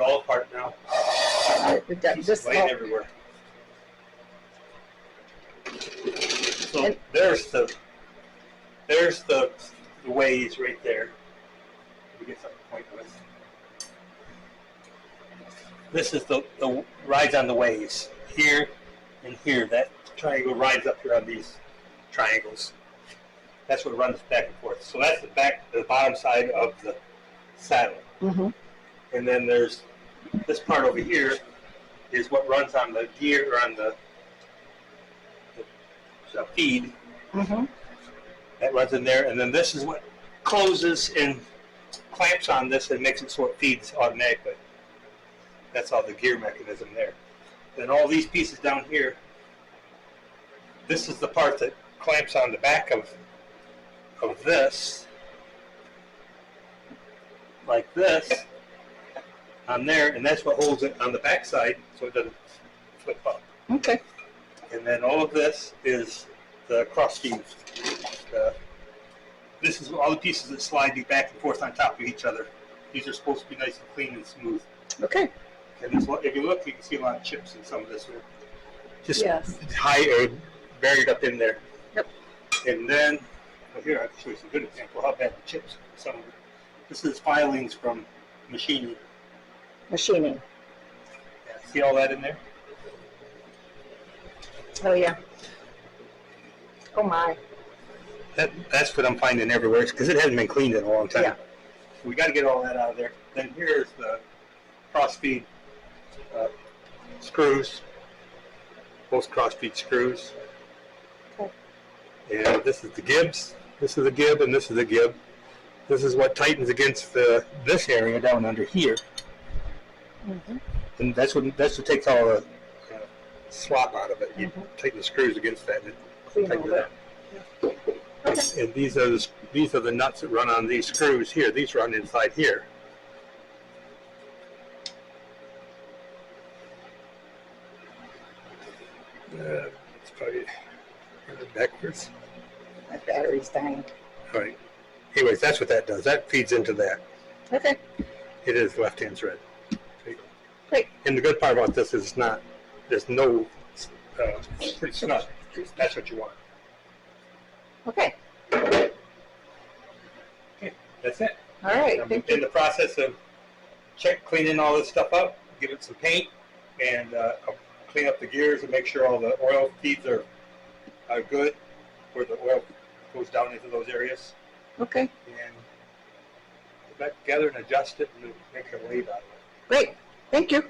it all apart now. Pieces laying everywhere. So there's the ways right there. We get something to point with. This is the rides on the ways here and here. That triangle rides up here on these triangles. That's what runs back and forth. So that's the bottom side of the saddle. Mm-hmm. And then there's this part over here is what runs on the gear or on the feed. Mm-hmm. That runs in there, and then this is what closes and clamps on this and makes it so it feeds automatically. That's all the gear mechanism there. Then all these pieces down here, this is the part that clamps on the back of this, like this, on there, and that's what holds it on the back side so it doesn't flip up. Okay. And then all of this is the cross feed. This is all the pieces that slide you back and forth on top of each other. These are supposed to be nice and clean and smooth. Okay. And this, if you look, you can see a lot of chips in some of this. Just high or buried up in there. Yep. And then, well, here I can show you some good example how bad the chips. Some of it. This is filings from machining. Machining. Yeah, see all that in there? Oh yeah. Oh my. That's what I'm finding everywhere because it hasn't been cleaned in a long time. Yeah. So we got to get all that out of there. Then here's the cross feed screws. Both cross feed screws. Okay. And this is the gibs. This is the gib and this is the gib. This is what tightens against this area down under here. Mm-hmm. And that's what takes all the slop out of it. You tighten the screws against that and tighten it up. Yeah. Okay. And these are the nuts that run on these screws here. These run inside here. It's probably backwards. My battery's dying. All right. Anyways, that's what that does. That feeds into that. Okay. It is left-hand thread. Great. And the good part about this is there's no pretty snug. That's what you want. Okay. Okay, that's it. All right. I'm in the process of cleaning all this stuff up, give it some paint, and I'll clean up the gears and make sure all the oil feeds are good, where the oil goes down into those areas. Okay. And put that together and adjust it and make a lathe out of it. Great. Thank you.